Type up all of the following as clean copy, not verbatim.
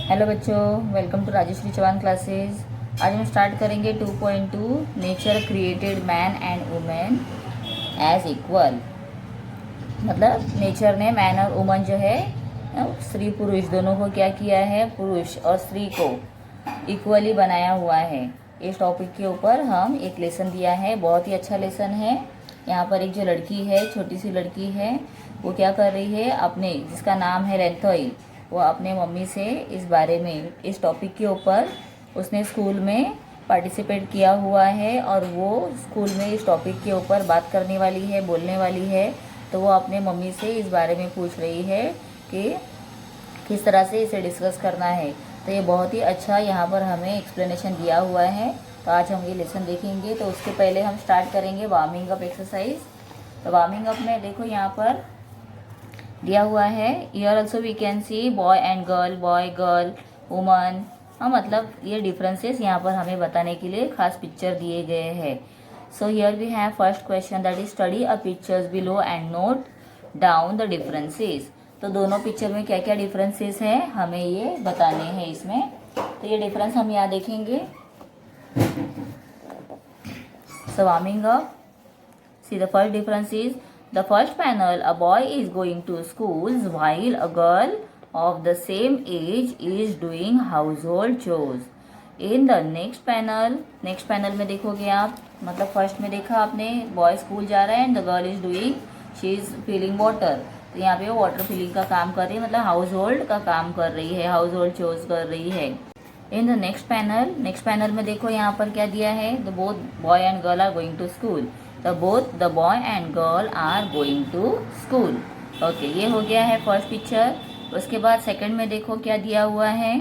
Hello बच्चों, welcome to Rajshree Chauhan classes. आज हम स्टार्ट करेंगे 2.2 nature created man and women as equal. मतलब नेचर ने मैन और वुमन जो है स्त्री पुरुष दोनों को क्या किया है, पुरुष और स्त्री को इक्वली बनाया हुआ है। इस टॉपिक के ऊपर हम एक लेसन दिया है, बहुत ही अच्छा लेसन है। यहाँ पर एक जो लड़की है, छोटी सी लड़की है, वो क्या कर रही है, अपने जिसका नाम है रेंथोई, वो अपने मम्मी से इस बारे में, इस टॉपिक के ऊपर उसने स्कूल में पार्टिसिपेट किया हुआ है और वो स्कूल में इस टॉपिक के ऊपर बात करने वाली है, बोलने वाली है। तो वो अपने मम्मी से इस बारे में पूछ रही है कि किस तरह से इसे डिस्कस करना है। तो ये बहुत ही अच्छा यहाँ पर हमें एक्सप्लेनेशन दिया हुआ है। तो आज हम ये लेसन देखेंगे। तो उसके पहले हम स्टार्ट करेंगे वार्मिंग अप एक्सरसाइज। तो वार्मिंग अप में देखो यहाँ पर दिया हुआ है, here also we can see boy and girl, boy girl woman. हाँ, मतलब ये डिफरेंसेस यहाँ पर हमें बताने के लिए खास पिक्चर दिए गए हैं। So here we have first question, that is study a pictures below and note down the differences. तो दोनों पिक्चर में क्या क्या डिफरेंसेस हैं हमें ये बताने हैं इसमें। तो ये डिफरेंस हम यहाँ देखेंगे। So warming up, see the first difference is the first panel, a boy is going to school while a girl of the same age is doing household chores. In the next panel में देखोगे आप, मतलब first में देखा आपने boy school जा रहा है and the girl is doing, she is filling water. तो यहाँ पे वो वाटर फिलिंग का काम कर रही है, मतलब हाउस होल्ड का काम कर रही है, हाउस होल्ड चोर्स कर रही है। इन द नेक्स्ट पैनल में देखो यहाँ पर क्या दिया है, the both boy and girl are going to school. तो both the boy and girl are going to school. Okay, ये हो गया है फर्स्ट पिक्चर। उसके बाद सेकंड में देखो क्या दिया हुआ है।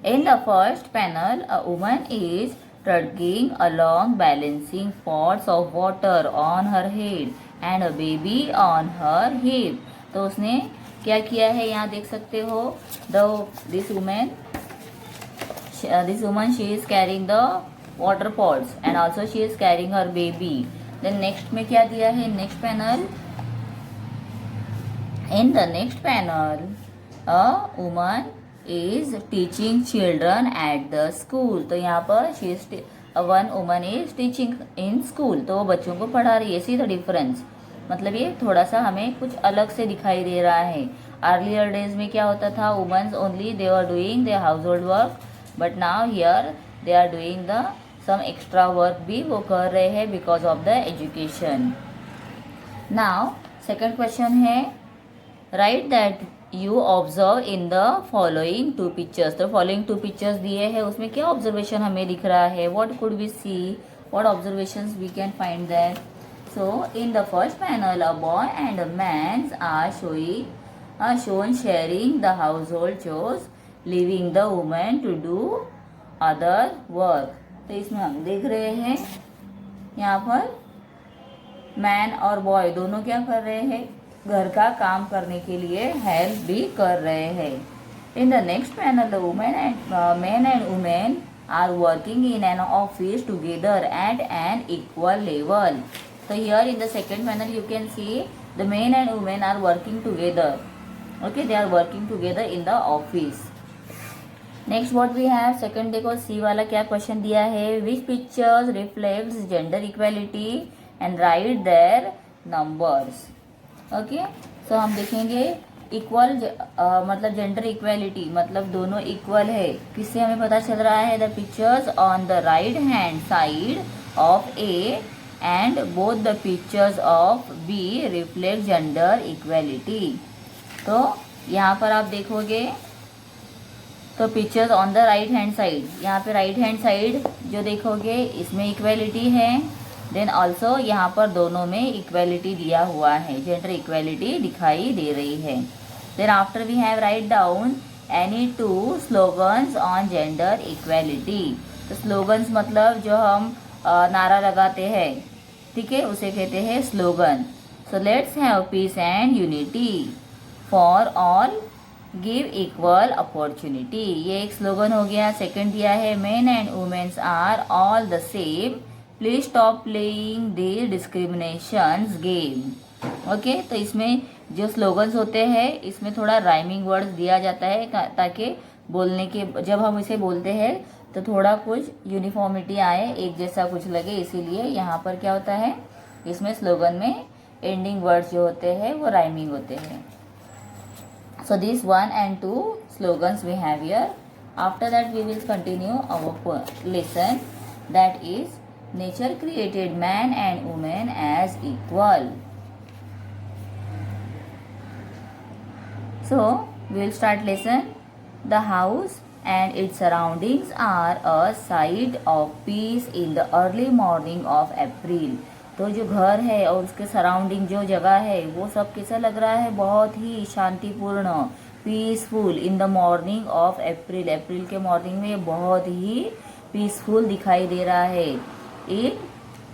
In the first panel a woman is trudging along balancing pots of water on her head and a baby on her hip. तो उसने क्या किया है यहाँ देख सकते हो, this woman she is carrying the water pots and also she is carrying her baby. Then next में क्या दिया है, next panel, in the next panel a woman is teaching children at the school. तो यहाँ पर she is one woman is teaching in school, तो वो बच्चों को पढ़ा रही है। See the difference, मतलब ये थोड़ा सा हमें कुछ अलग से दिखाई दे रहा है। अर्लियर डेज में क्या होता था, womens only they are doing their household work, but now here they are doing the some extra work भी वो कर रहे हैं because of the education. Now second question है, right that you observe in the following two pictures. तो following two pictures दिए हैं, उसमें क्या ऑब्जर्वेशन हमें दिख रहा है, what could we see, what observations we can find that. So in the first panel, a boy and a man are shown sharing the household chores, leaving the woman to do other work. तो इसमें हम देख रहे हैं यहाँ पर man और boy दोनों क्या कर रहे हैं, घर का काम करने के लिए हेल्प भी कर रहे हैं। In the next panel, the men and women are working in an office together at an equal level. So here in the second panel you can see the men and women are working together. Okay, they are working together in the office. Next what we have, second देखो C वाला क्या question दिया है, which pictures reflects gender equality and write their numbers. Okay, so हम देखेंगे equal, मतलब gender equality, मतलब दोनों इक्वल है। किससे हमें पता चल रहा है, the pictures on the right hand side of A and both the pictures of B reflect gender equality. तो यहाँ पर आप देखोगे तो pictures on the right hand side, यहाँ पे राइट हैंड साइड जो देखोगे इसमें इक्वालिटी है। देन ऑल्सो यहाँ पर दोनों में इक्वालिटी दिया हुआ है, जेंडर इक्वालिटी दिखाई दे रही है। Then after we have write down any two slogans on gender equality. तो स्लोगन्स मतलब जो हम नारा लगाते हैं, ठीक है, उसे कहते हैं slogan. So let's have peace and unity for all, give equal opportunity, ये एक स्लोगन हो गया। सेकंड दिया है, men and womens are all the same, please stop playing the discriminations game. Okay, तो इसमें जो स्लोगन्स होते हैं इसमें थोड़ा राइमिंग वर्ड्स दिया जाता है ताकि बोलने के जब हम इसे बोलते हैं तो थोड़ा कुछ यूनिफॉर्मिटी आए, एक जैसा कुछ लगे, इसीलिए यहाँ पर क्या होता है, इसमें स्लोगन में एंडिंग वर्ड्स जो होते हैं वो राइमिंग होते हैं. So these 1 and 2 slogans we have here. After that we will continue our lesson, that is nature created man and woman as equal. So we will start lesson. The house and its surroundings are a sight of peace in the early morning of April. तो जो घर है और उसके surrounding जो जगह है वो सब कैसा लग रहा है, बहुत ही शांतिपूर्ण, peaceful in the morning of April. April के मॉर्निंग में बहुत ही पीसफुल दिखाई दे रहा है. It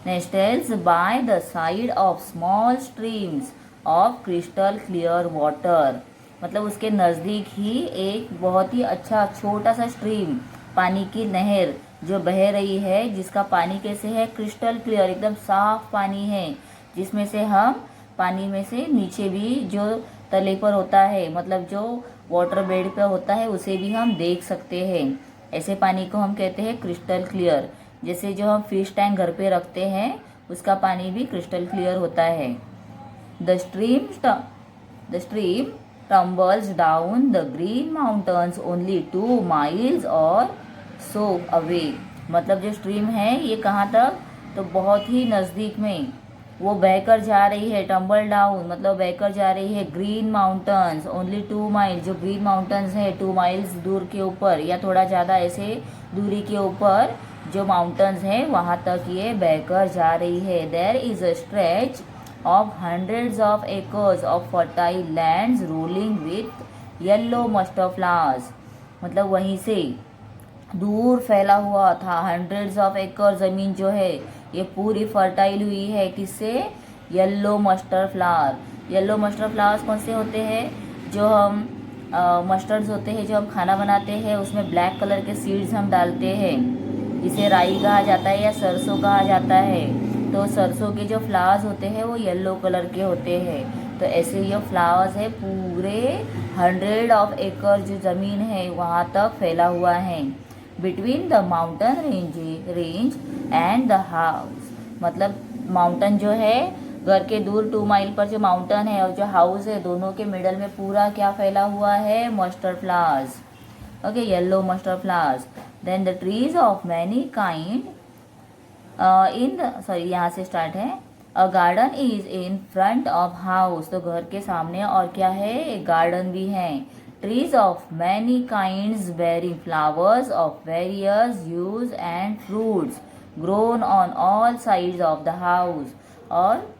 nostrils by the side of small streams of crystal clear water. मतलब उसके नज़दीक ही एक बहुत ही अच्छा छोटा सा स्ट्रीम, पानी की नहर जो बह रही है, जिसका पानी कैसे है, क्रिस्टल क्लियर, एकदम साफ पानी है, जिसमें से हम पानी में से नीचे भी जो तले पर होता है, मतलब जो वाटर बेड पे होता है, उसे भी हम देख सकते हैं. ऐसे पानी को हम कहते हैं क्रिस्टल क्लियर. जैसे जो हम फिश टैंक घर पे रखते हैं उसका पानी भी क्रिस्टल क्लियर होता है. The stream tumbles down the green mountains only 2 miles or so away. मतलब जो स्ट्रीम है ये कहाँ तक, तो बहुत ही नज़दीक में वो बहकर जा रही है. टम्बल डाउन मतलब बहकर जा रही है. ग्रीन माउंटेन्स ओनली 2 माइल्स, जो ग्रीन माउंटेन्स है 2 माइल्स दूर के ऊपर या थोड़ा ज़्यादा ऐसे दूरी के ऊपर जो माउंटेन्स हैं वहाँ तक ये बहकर जा रही है. There is a stretch of hundreds of acres of fertile lands rolling with yellow mustard flowers. मतलब वहीं से दूर फैला हुआ था हंड्रेड्स ऑफ एकड़ ज़मीन जो है ये पूरी फर्टाइल हुई है. किससे, yellow mustard flower. Yellow mustard flowers कौन से होते हैं, जो हम मस्टर्ड्स होते हैं जो हम खाना बनाते हैं उसमें ब्लैक कलर के सीड्स हम डालते हैं, जिसे राई कहा जाता है या सरसों कहा जाता है. तो सरसों के जो फ्लावर्स होते हैं वो येलो कलर के होते हैं. तो ऐसे ये फ्लावर्स है पूरे 100 ऑफ एकड़ जो ज़मीन है वहाँ तक फैला हुआ है. Between the mountain range and the house. मतलब माउंटेन जो है घर के दूर 2 माइल पर जो माउंटेन है और जो हाउस है दोनों के मिडल में पूरा क्या फैला हुआ है, mustard flowers. Okay, yellow mustard flowers. Then the trees of many kind यहाँ से स्टार्ट है. A garden is in front of house. तो घर के सामने और क्या है, एक गार्डन भी है. Trees of many kinds bearing flowers of various use and fruits grown on all sides of the house. और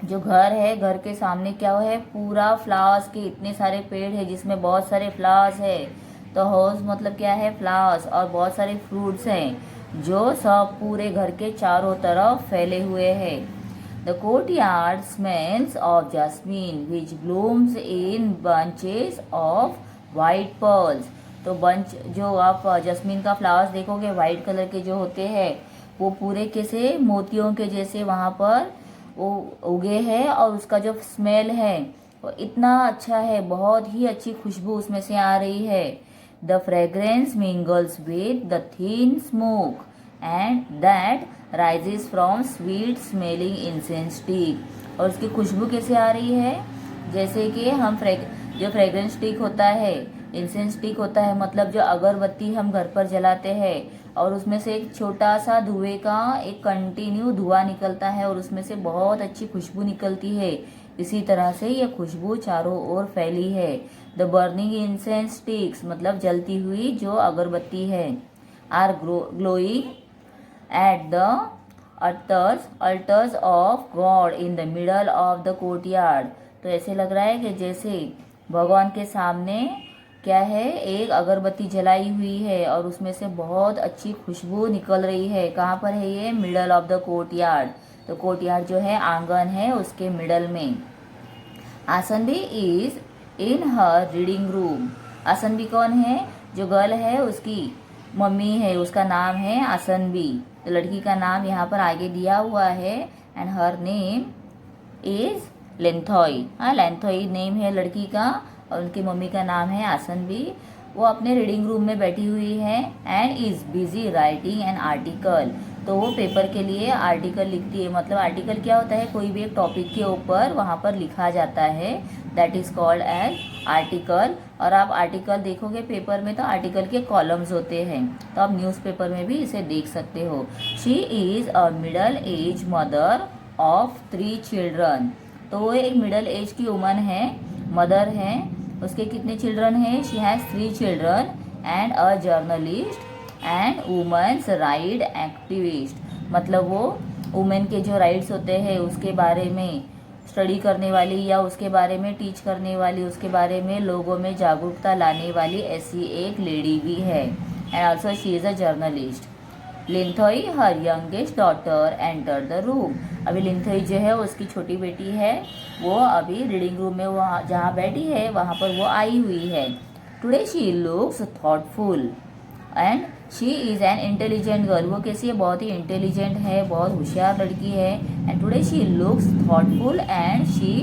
जो घर है घर के सामने क्या है, पूरा फ्लावर्स के इतने सारे पेड़ है जिसमें बहुत सारे फ्लावर्स है. तो हाउस मतलब क्या है, फ्लावर्स, और बहुत सारे फ्रूट्स हैं जो सब पूरे घर के चारों तरफ फैले हुए हैं. The courtyard smells of jasmine which blooms in bunches of white pearls. तो बंच जो आप जैस्मीन का फ्लावर्स देखोगे वाइट कलर के जो होते हैं वो पूरे कैसे मोतियों के जैसे वहाँ पर वो उगे हैं, और उसका जो स्मेल है वो इतना अच्छा है, बहुत ही अच्छी खुशबू उसमें से आ रही है. The fragrance mingles with the thin smoke and that rises from sweet smelling incense stick. और उसकी खुशबू कैसे आ रही है, जैसे कि हम जो फ्रेग्रेंस स्टिक होता है, इंसेंस स्टिक होता है, मतलब जो अगरबत्ती हम घर पर जलाते हैं और उसमें से एक छोटा सा धुएं का एक कंटिन्यू धुआं निकलता है और उसमें से बहुत अच्छी खुशबू निकलती है. इसी तरह से ये खुशबू चारों ओर फैली है. द बर्निंग इंसेंस स्टिक्स मतलब जलती हुई जो अगरबत्ती है, are glowing at the altars of God in the middle of the courtyard. तो ऐसे लग रहा है कि जैसे भगवान के सामने क्या है, एक अगरबत्ती जलाई हुई है और उसमें से बहुत अच्छी खुशबू निकल रही है. कहाँ पर है ये, मिडल ऑफ द कोर्टयार्ड. तो कोर्टयार्ड जो है आंगन है उसके मिडल में. Asanbi is in her reading room. Asanbi कौन है, जो गर्ल है उसकी मम्मी है, उसका नाम है आसनबी. तो लड़की का नाम यहाँ पर आगे दिया हुआ है. एंड हर नेम इज लेंथोई, हाँ लेंथोई नेम है लड़की का और उनकी मम्मी का नाम है आसनवी। वो अपने रीडिंग रूम में बैठी हुई है and is busy writing an article. तो वो पेपर के लिए आर्टिकल लिखती है। मतलब आर्टिकल क्या होता है, कोई भी एक टॉपिक के ऊपर वहाँ पर लिखा जाता है, that is called as article. और आप आर्टिकल देखोगे पेपर में तो आर्टिकल के कॉलम्स होते हैं, तो आप न्यूज़पेपर में भी इसे देख सकते हो। She is a middle age mother of 3 children. तो वो एक मिडल एज की वुमन है, मदर है। उसके कितने चिल्ड्रन हैं? She has 3 children and a journalist and women's right activist. मतलब वो वुमेन के जो राइट्स होते हैं उसके बारे में स्टडी करने वाली या उसके बारे में टीच करने वाली, उसके बारे में लोगों में जागरूकता लाने वाली ऐसी एक लेडी भी है। And also she is a journalist. Linthoi her youngest daughter enter the room. अभी लिंथोई जो है उसकी छोटी बेटी है, वो अभी रीडिंग रूम में वहाँ जहाँ बैठी है वहाँ पर वो आई हुई है। Today she looks thoughtful and she is an intelligent girl. वो कैसी है? बहुत ही इंटेलिजेंट है, बहुत होशियार लड़की है। And today she looks thoughtful and she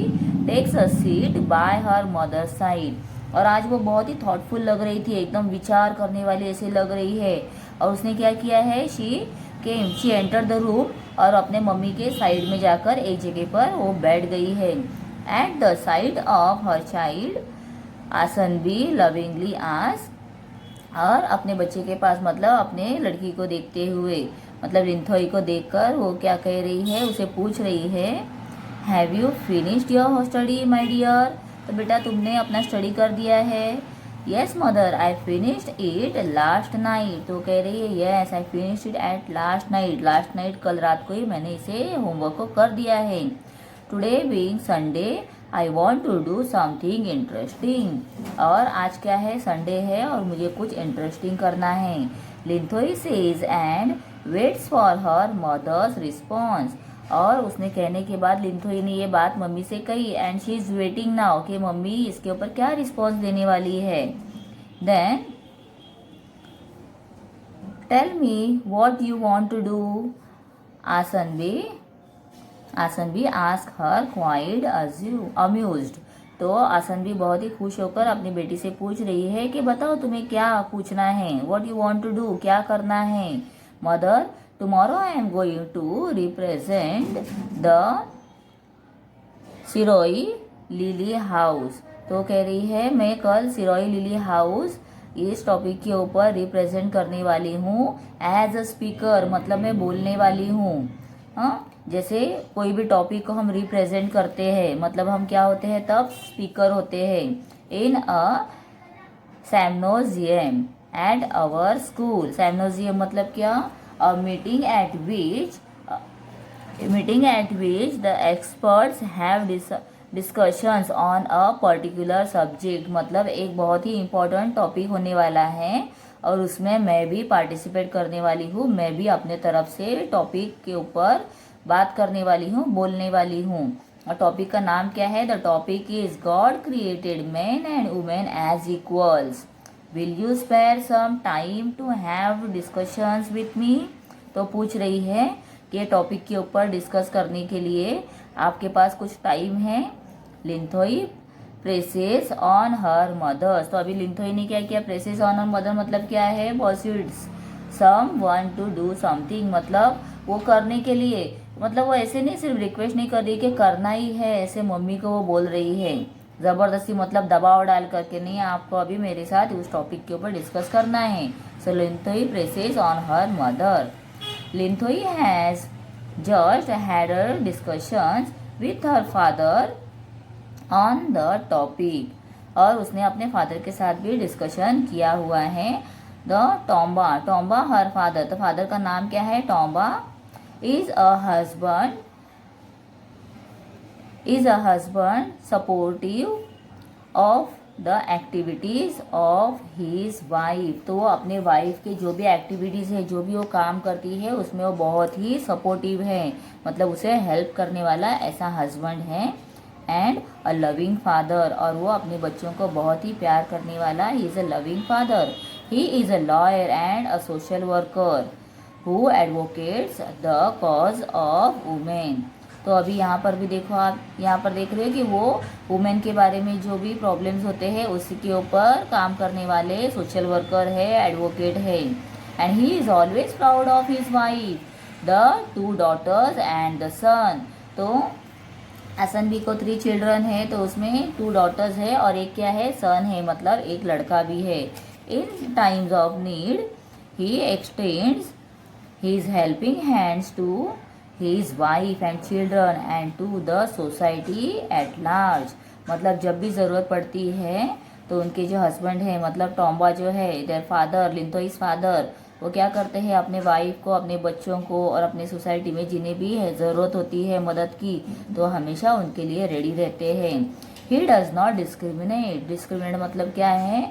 takes a seat by her mother side. और आज वो बहुत ही थॉटफुल लग रही थी, एकदम विचार करने वाली ऐसी लग रही है। और उसने क्या किया है? शी एंटर द रूम और अपने मम्मी के साइड में जाकर एक जगह पर वो बैठ गई है। At the side of her child Asanvi lovingly asked. और अपने बच्चे के पास मतलब अपने लड़की को देखते हुए, मतलब लिंथोई को देखकर वो क्या कह रही है, उसे पूछ रही है, have you finished your study my dear. तो बेटा तुमने अपना स्टडी कर दिया है? Yes mother I finished it last night. तो कह रही है yes I finished it at last night. Last night कल रात को ही मैंने इसे होमवर्क को कर दिया है। Today being Sunday I want to do something interesting. और आज क्या है? संडे है और मुझे कुछ इंटरेस्टिंग करना है। Linthoi says and waits for her mother's response. और उसने कहने के बाद लिंथोई ने ये बात मम्मी से कही and she is waiting now कि मम्मी इसके ऊपर क्या रिस्पॉन्स देने वाली है। Then tell me what you want to do. Asanvi ask her quite amused. तो आसनवी बहुत ही खुश होकर अपनी बेटी से पूछ रही है कि बताओ तुम्हें क्या पूछना है, what you want to do, क्या करना है। Mother tomorrow I am going to represent the Siroi lily house. तो कह रही है मैं कल सिरोई लिली हाउस इस टॉपिक के ऊपर रिप्रेजेंट करने वाली हूँ एज अ स्पीकर। मतलब मैं बोलने वाली हूँ। हाँ, जैसे कोई भी टॉपिक को हम रिप्रेजेंट करते हैं, मतलब हम क्या होते हैं तब? स्पीकर होते हैं। इन अ सेम्नोजियम एट आवर स्कूल। सेम्नोजियम मतलब क्या? A meeting at which the experts have discussions on a particular subject. मतलब एक बहुत ही इम्पोर्टेंट टॉपिक होने वाला है और उसमें मैं भी पार्टिसिपेट करने वाली हूँ। मैं भी अपने तरफ से टॉपिक के ऊपर बात करने वाली हूँ, बोलने वाली हूँ। और टॉपिक का नाम क्या है? The topic is God created man and women as equals. Will you spare some time to have discussions with me. तो पूछ रही है कि टॉपिक के ऊपर डिस्कस करने के लिए आपके पास कुछ टाइम है। Linthoi presses on her mother's. तो अभी लिंथोई ने क्या किया? प्रेसेस ऑन हर मदर मतलब क्या है? Pursuits someone to do something. मतलब वो करने के लिए, मतलब वो ऐसे नहीं सिर्फ रिक्वेस्ट नहीं कर रही कि करना ही है, ऐसे मम्मी को वो बोल रही है ज़बरदस्ती, मतलब दबाव डाल करके नहीं, आपको अभी मेरे साथ उस टॉपिक के ऊपर डिस्कस करना है। So Linthoi presses on her mother. Linthoi has just had discussions with her father on the topic. और उसने अपने फादर के साथ भी डिस्कशन किया हुआ है। The Tomba her father. तो फादर का नाम क्या है? Tomba is a husband supportive of the activities of his wife. तो वो अपने वाइफ के जो भी एक्टिविटीज़ है, जो भी वो काम करती है उसमें वो बहुत ही सपोर्टिव है, मतलब उसे हेल्प करने वाला ऐसा हस्बैंड है। And a loving father. और वो अपने बच्चों को बहुत ही प्यार करने वाला, he is a loving father. He is a lawyer and a social worker who advocates the cause of women. तो अभी यहाँ पर भी देखो, आप यहाँ पर देख रहे हो कि वो वुमेन के बारे में जो भी प्रॉब्लम्स होते हैं उसी के ऊपर काम करने वाले सोशल वर्कर है, एडवोकेट है। And he is always proud of his wife, the 2 daughters and the son. तो हसन भी को 3 चिल्ड्रन है, तो उसमें 2 daughters है और एक क्या है, सन है, मतलब एक लड़का भी है। In times of need he extends his helping hands to his wife and children and to the society at large। मतलब जब भी ज़रूरत पड़ती है तो उनके जो हस्बैंड है, मतलब टॉम्बा जो है, देयर फादर, लिंथोइस फादर, वो क्या करते हैं, अपने वाइफ को, अपने बच्चों को और अपने सोसाइटी में जिन्हें भी है ज़रूरत होती है मदद की, तो हमेशा उनके लिए रेडी रहते हैं। He does not discriminate. Discriminate मतलब क्या है,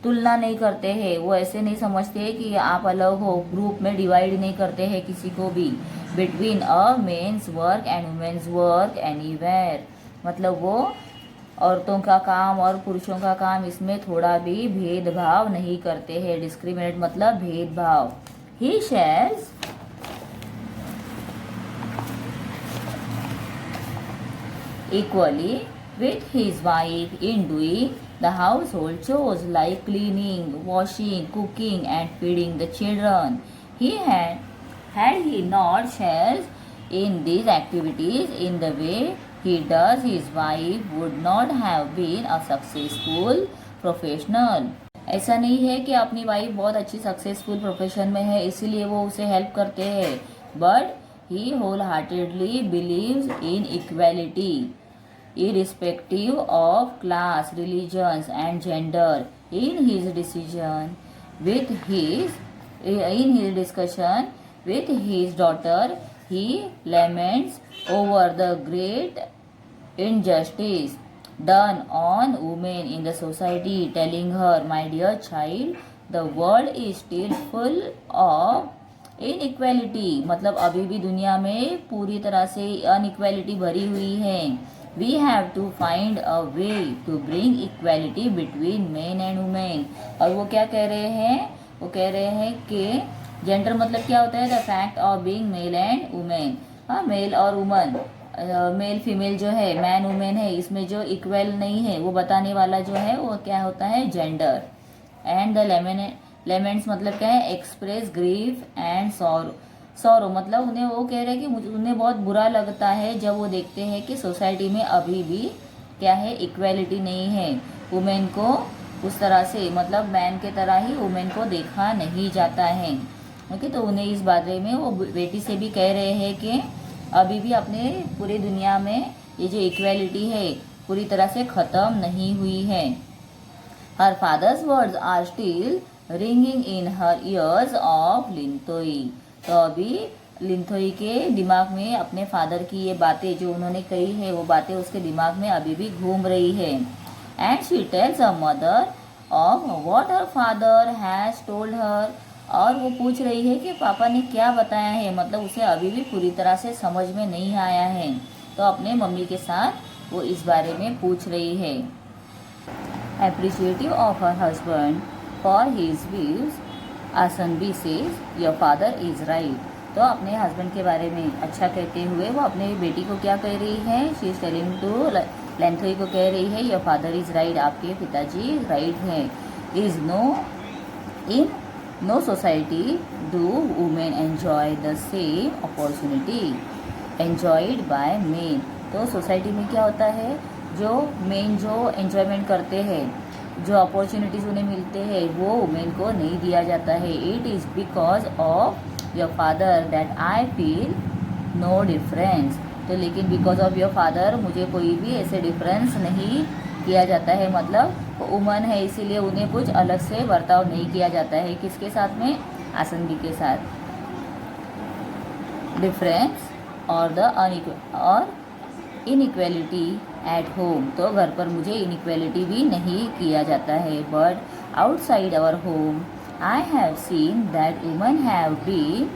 तुलना नहीं करते हैं। वो ऐसे नहीं समझते कि आप अलग हो, ग्रुप में डिवाइड नहीं करते हैं किसी को भी। Between a men's work and women's work anywhere, मतलब वो औरतों का काम और पुरुषों का काम, इसमें थोड़ा भी भेदभाव नहीं करते हैं। डिस्क्रिमिनेट मतलब भेदभाव। ही shares equally with his wife in doing the household chores like cleaning, washing, cooking and feeding the children. Had he not shares in these activities in the way he does, his wife would not have been a successful professional। ऐसा नहीं है कि अपनी wife बहुत अच्छी successful profession में है इसीलिए वो उसे हेल्प करते हैं, but he wholeheartedly believes in equality irrespective of class, religions and gender। In his discussion with his daughter, he laments over the great injustice done on women in the society, telling her, my dear child, the world is still full of inequality। मतलब अभी भी दुनिया में पूरी तरह से inequality भरी हुई है। We have to find a way to bring equality between men and women। और वो क्या कह रहे हैं, वो कह रहे हैं कि जेंडर मतलब क्या होता है, the fact of being male and women. हाँ, मेल और वुमन, मेल फीमेल जो है, मैन वुमेन है, इसमें जो इक्वल नहीं है वो बताने वाला जो है वो क्या होता है, जेंडर। एंड द लेमेंट्स मतलब क्या है, एक्सप्रेस ग्रीफ एंड सॉरो मतलब उन्हें, वो कह रहे हैं कि उन्हें बहुत बुरा लगता है जब वो देखते हैं कि सोसाइटी में अभी भी क्या है, इक्वालिटी नहीं है। वुमेन को उस तरह से, मतलब मैन के तरह ही वुमेन को देखा नहीं जाता है। ओके, तो उन्हें इस बारे में वो बेटी से भी कह रहे हैं कि अभी भी अपने पूरी दुनिया में ये जो इक्वालिटी है पूरी तरह से ख़त्म नहीं हुई है। Her father's words are still ringing in her ears of Linthoi. तो अभी लिंथोई के दिमाग में अपने फादर की ये बातें जो उन्होंने कही है वो बातें उसके दिमाग में अभी भी घूम रही है। And she tells a mother of what her father has told her. और वो पूछ रही है कि पापा ने क्या बताया है, मतलब उसे अभी भी पूरी तरह से समझ में नहीं आया है। तो अपने मम्मी के साथ वो इस बारे में पूछ रही है। Appreciative of her husband for his views, Asanbi says your father is right. तो अपने हस्बैंड के बारे में अच्छा कहते हुए वो अपने बेटी को क्या कह रही है, शी इज़ टेलिंग टू लेंथोई को कह रही है, योर फादर इज़ राइट, आपके पिताजी राइट हैं। Is in no society do women enjoy the same opportunity enjoyed by men. तो सोसाइटी में क्या होता है, जो मेन जो एन्जॉयमेंट करते हैं, जो अपॉर्चुनिटीज़ उन्हें मिलते हैं वो वुमेन को नहीं दिया जाता है। It is because of your father that I feel no difference. तो लेकिन बिकॉज ऑफ योर फादर मुझे कोई भी ऐसे डिफरेंस नहीं किया जाता है, मतलब वो वुमन है इसीलिए उन्हें कुछ अलग से बर्ताव नहीं किया जाता है। किसके साथ में, आसनबी के साथ। डिफरेंस और इनइक्वालिटी एट होम, तो घर पर मुझे इनइक्वालिटी भी नहीं किया जाता है। But outside our home I have seen that women have been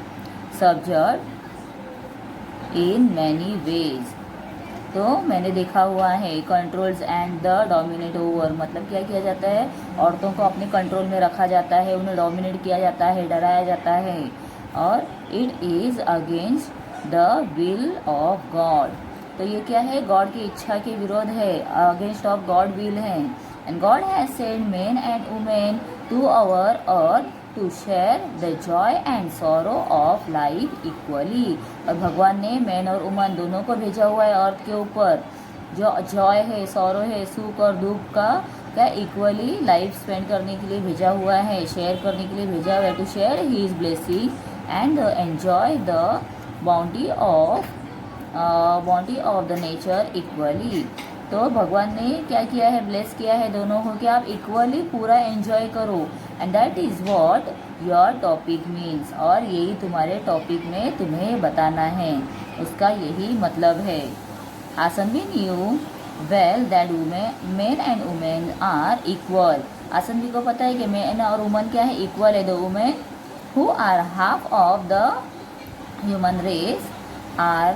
subject in many ways. तो मैंने देखा हुआ है, controls and the dominate over, मतलब क्या किया जाता है, औरतों को अपने कंट्रोल में रखा जाता है, उन्हें डोमिनेट किया जाता है, डराया जाता है। और it is against the will of God. तो ये क्या है, गॉड की इच्छा के विरोध है, अगेंस्ट ऑफ गॉड विल है। And God has send men and women to our earth to share the joy and sorrow of life equally. और भगवान ने मैन और वुमन दोनों को भेजा हुआ है अर्थ के ऊपर, जो जॉय है, सॉरो है, सुख और दुख का क्या इक्वली लाइफ स्पेंड करने के लिए भेजा हुआ है, शेयर करने के लिए भेजा हुआ है, to share his blessing and enjoy the bounty of the nature equally. तो भगवान ने क्या किया है, ब्लेस किया है दोनों को कि आप इक्वली पूरा एंजॉय करो। And that is what your topic means, और यही तुम्हारे टॉपिक में तुम्हें बताना है, उसका यही मतलब है। Asanvi knew well that men and women are equal. Asanvi को पता है कि मेन और वुमन क्या है, इक्वल है। The women who are half of the human race are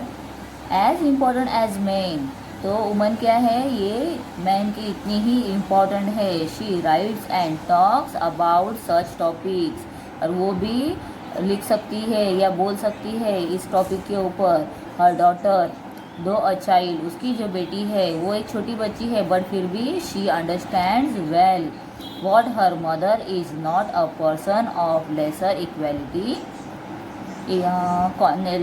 as important as men. तो वुमन क्या है, ये मैन की इतनी ही इम्पॉर्टेंट है। She writes and talks about such topics, और वो भी लिख सकती है या बोल सकती है इस टॉपिक के ऊपर। हर डॉटर दो अ चाइल्ड, उसकी जो बेटी है वो एक छोटी बच्ची है, बट फिर भी she understands well what her mother is not a person of lesser equality,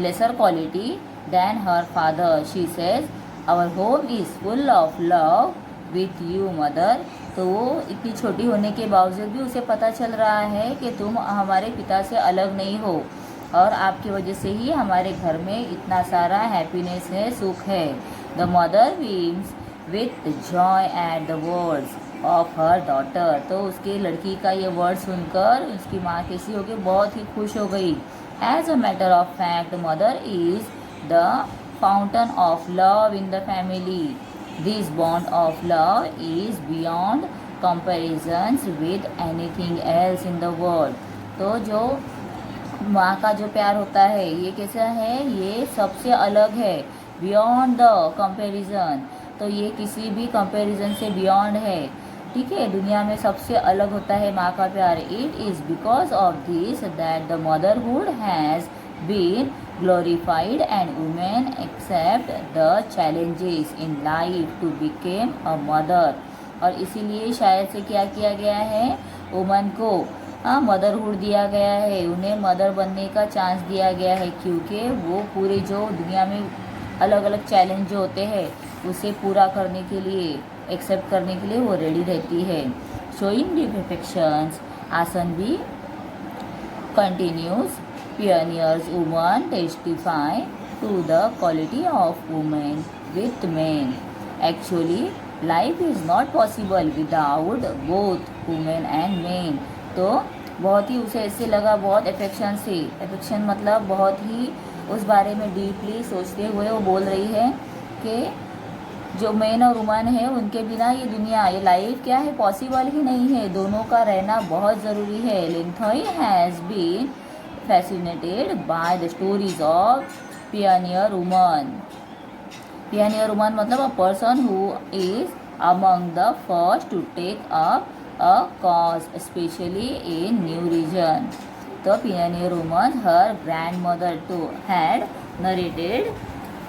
lesser quality than her father. She says, our home is full of love with you, mother. तो वो इतनी छोटी होने के बावजूद भी उसे पता चल रहा है कि तुम हमारे पिता से अलग नहीं हो, और आपकी वजह से ही हमारे घर में इतना सारा हैप्पीनेस है, सुख है। The mother beams with joy at the words of her daughter. तो उसके लड़की का ये वर्ड सुनकर उसकी माँ कैसी हो गई, बहुत ही खुश हो गई। As a matter of fact, mother is the fountain of love in the family. This bond of love is beyond comparisons with anything else in the world. तो जो माँ का जो प्यार होता है ये कैसा है, ये सबसे अलग है, बियॉन्ड द कंपैरिजन। तो ये किसी भी कंपैरिजन से बियॉन्ड है, ठीक है, दुनिया में सबसे अलग होता है माँ का प्यार। It is because of this that the motherhood has been glorified and women accept the challenges in life to became a mother. और इसीलिए शायद से क्या किया गया है, वुमन को मदरहुड दिया गया है, उन्हें मदर बनने का चांस दिया गया है, क्योंकि वो पूरे जो दुनिया में अलग अलग चैलेंज जो होते हैं उसे पूरा करने के लिए, एक्सेप्ट करने के लिए वो रेडी रहती है। Showing the perfections, Asanvi continues, pioneers woman testify to the quality of women with men. Actually life is not possible without both women and men. तो बहुत ही उसे ऐसे लगा, बहुत अफेक्शन से, अफेक्शन मतलब बहुत ही उस बारे में डीपली सोचते हुए वो बोल रही है कि जो मेन और वुमन है उनके बिना ये दुनिया, ये लाइफ क्या है, पॉसिबल ही नहीं है, दोनों का रहना बहुत ज़रूरी है। Linthoi has been fascinated by the stories of pioneer woman. Pioneer woman मतलब a person who is among the first to take up a cause specially in new region. तो pioneer woman, her grandmother too had narrated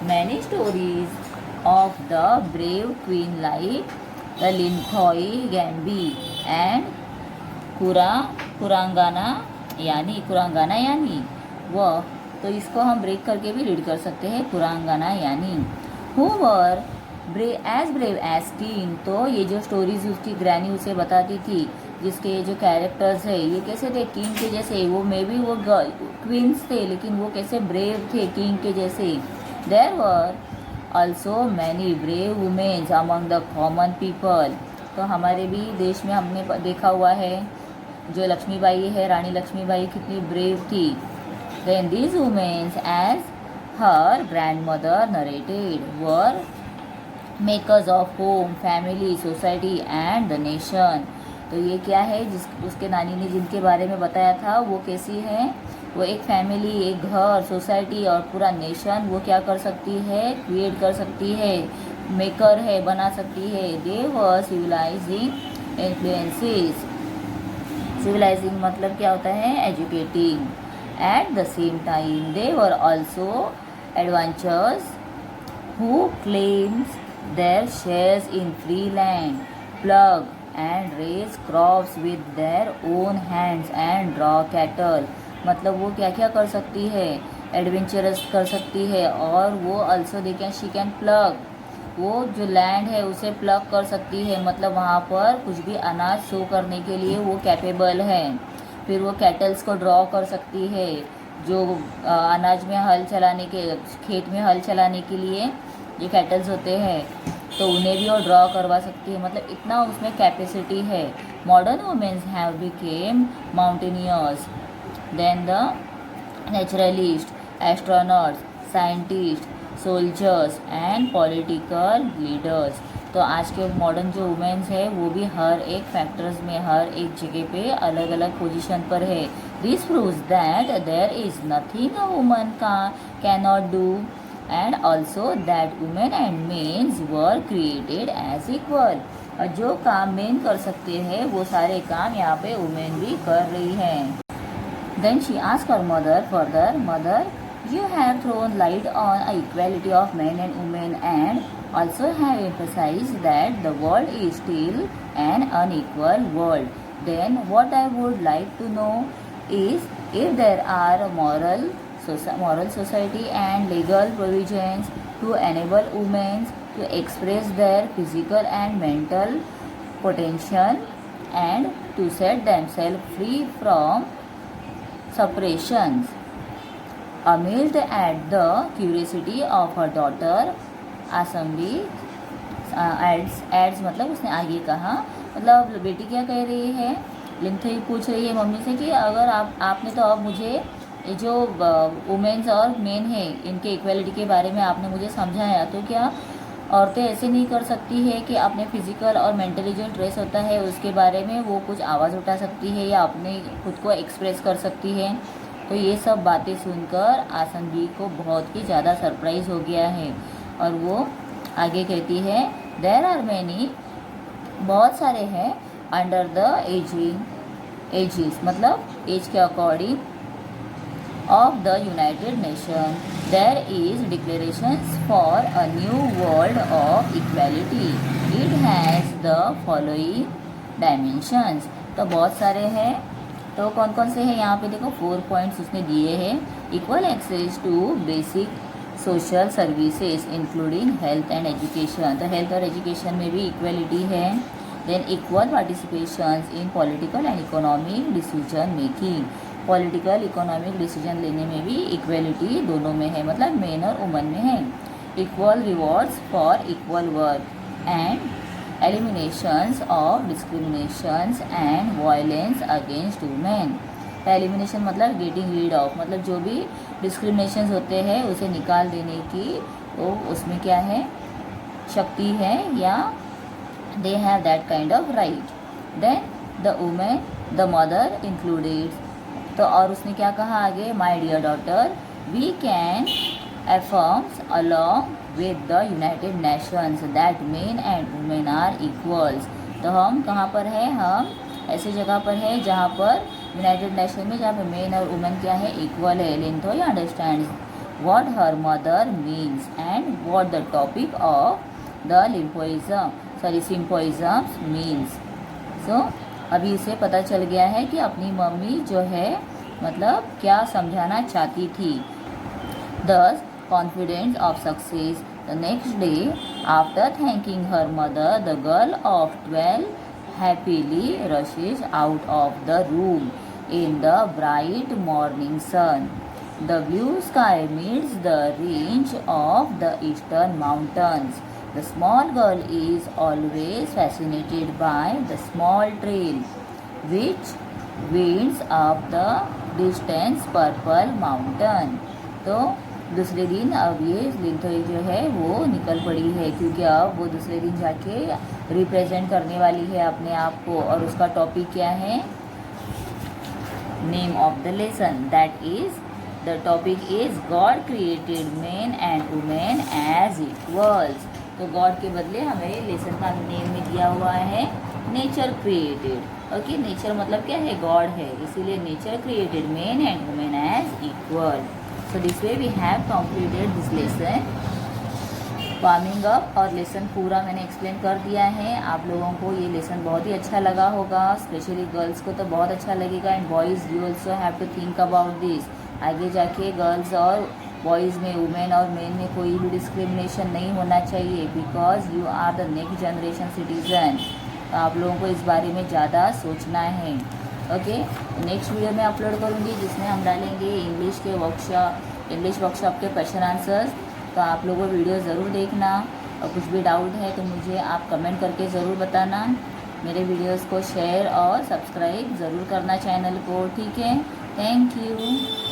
many stories of the brave queen like the Linthoi Gambi and कुरांगाना यानी वह। तो इसको हम break करके भी read कर सकते हैं, कुरांगाना यानी who were brave as king। तो ये जो स्टोरीज उसकी ग्रैनी उसे बताती थी, जिसके जो कैरेक्टर्स है ये कैसे थे, किंग के जैसे। वो मे बी वो क्वींस थे, लेकिन वो कैसे ब्रेव थे, किंग के जैसे। There were also many brave women among the common people। तो हमारे भी देश में हमने देखा हुआ है, जो लक्ष्मीबाई है, रानी लक्ष्मीबाई कितनी ब्रेव थी। then these women as her grandmother narrated were makers of home, family, society and the nation। तो ये क्या है, जिस उसके नानी ने जिनके बारे में बताया था वो कैसी है, वो एक फैमिली, एक घर, सोसाइटी और पूरा नेशन वो क्या कर सकती है, क्रिएट कर सकती है, मेकर है, बना सकती है। दे वर सिविलाइजिंग इन्फ्लुएंसेस। सिविलाइजिंग मतलब क्या होता है, educating. At the same time they were also adventurers who claims their shares in free land, plug and raise crops with their own hands and draw cattle. मतलब वो क्या क्या कर सकती है, एडवेंचरस कर सकती है, और वो also they can she can plug, वो जो लैंड है उसे प्लग कर सकती है, मतलब वहाँ पर कुछ भी अनाज सो करने के लिए वो कैपेबल है। फिर वो कैटल्स को ड्रॉ कर सकती है, जो अनाज में हल चलाने के, खेत में हल चलाने के लिए जो कैटल्स होते हैं, तो उन्हें भी वो ड्रॉ करवा सकती है। मतलब इतना उसमें कैपेसिटी है। Modern women's have became mountaineers then the naturalist, astronauts, scientist, soldiers and political leaders. तो आज के मॉडर्न जो वुमेन्स है वो भी हर एक फैक्टर्स में, हर एक जगह पे अलग अलग पोजीशन पर है। This proves that there is nothing a woman can not do, and also that women and mens were created as equal. और जो काम मेन कर सकते हैं वो सारे काम यहाँ पे वुमेन भी कर रही हैं। Then she asked her mother further, "Mother, you have thrown light on equality of men and women and also have emphasized that the world is still an unequal world. Then what I would like to know is if there are moral society and legal provisions to enable women to express their physical and mental potential and to set themselves free from separations." Amazed at the curiosity of her daughter, Assembly adds मतलब उसने आगे कहा, मतलब बेटी क्या कह रही है, लिंथई पूछ रही है मम्मी से कि अगर आपने तो अब मुझे ये जो वुमेन्स और मेन है इनके इक्वलिटी के बारे में आपने मुझे समझाया, तो क्या औरतें ऐसे नहीं कर सकती है कि अपने फिजिकल और मेंटली जो स्ट्रेस होता है उसके बारे में वो कुछ आवाज़ उठा सकती है या अपने खुद को एक्सप्रेस कर सकती है। तो ये सब बातें सुनकर आसनजी को बहुत ही ज़्यादा सरप्राइज़ हो गया है, और वो आगे कहती है, देयर आर मैनी, बहुत सारे हैं, अंडर द एजिस मतलब एज के according, of the United Nations, there is declarations for a new world of equality. It has the following dimensions. तो बहुत सारे हैं, तो कौन कौन से हैं यहाँ पे देखो, 4 पॉइंट्स उसने दिए हैं। Equal access to basic social services including health and education, तो हेल्थ और एजुकेशन में भी इक्वलिटी है। Then equal participation in political and economic decision making, political economic decision लेने में भी इक्वलिटी दोनों में है, मतलब मेन और वुमन में है। Equal rewards for equal work and eliminations of discriminations and violence against women. Elimination मतलब गेटिंग रीड ऑफ, मतलब जो भी डिस्क्रिमिनेशंस होते हैं उसे निकाल देने की वो उसमें क्या है, शक्ति है, या they have that kind of right. Then the women, the mother included, तो और उसने क्या कहा आगे, my dear daughter, we can affirms along with the United Nations that men and women are equals। तो हम कहाँ पर है, हम ऐसी जगह पर है जहाँ पर यूनाइटेड नेशन में, जहाँ पर मेन और वुमेन क्या है, इक्वल है। Linthoi understands what her mother means and what the topic of the symposiums means. So अभी इसे पता चल गया है कि अपनी मम्मी जो है मतलब क्या समझाना चाहती थी। Thus confident of success, the next day after thanking her mother, the girl of 12 happily rushes out of the room in the bright morning sun. The blue sky meets the range of the eastern mountains. The small girl is always fascinated by the small trail which winds up the distant purple mountain. तो दूसरे दिन अब ये लिंथोई जो है वो निकल पड़ी है, क्योंकि अब वो दूसरे दिन जाके रिप्रेजेंट करने वाली है अपने आप को, और उसका टॉपिक क्या है, name of the lesson, that is the topic is God created man and women as equals. तो गॉड के बदले हमें लेसन का नेम में दिया हुआ है नेचर क्रिएटेड। ओके, नेचर मतलब क्या है, गॉड है, इसीलिए nature created man and women as equal. So this way we have completed this lesson. Warming up और लेसन पूरा मैंने एक्सप्लेन कर दिया है. आप लोगों को ये लेसन बहुत ही अच्छा लगा होगा, स्पेशली गर्ल्स को तो बहुत अच्छा लगेगा. And boys you also have to think about this. आगे जाके गर्ल्स और बॉयज़ में, वुमेन और मेन में कोई भी डिस्क्रिमिनेशन नहीं होना चाहिए, because you are the next generation citizen. तो आप लोगों को इस बारे में ज़्यादा सोचना है. ओके, नेक्स्ट वीडियो में अपलोड करूँगी जिसमें हम डालेंगे इंग्लिश वर्कशॉप के क्वेश्चन आंसर्स. तो आप लोगों को वीडियो ज़रूर देखना, और कुछ भी डाउट है तो मुझे आप कमेंट करके ज़रूर बताना. मेरे वीडियोस को शेयर और सब्सक्राइब ज़रूर करना चैनल को. ठीक है, थैंक यू.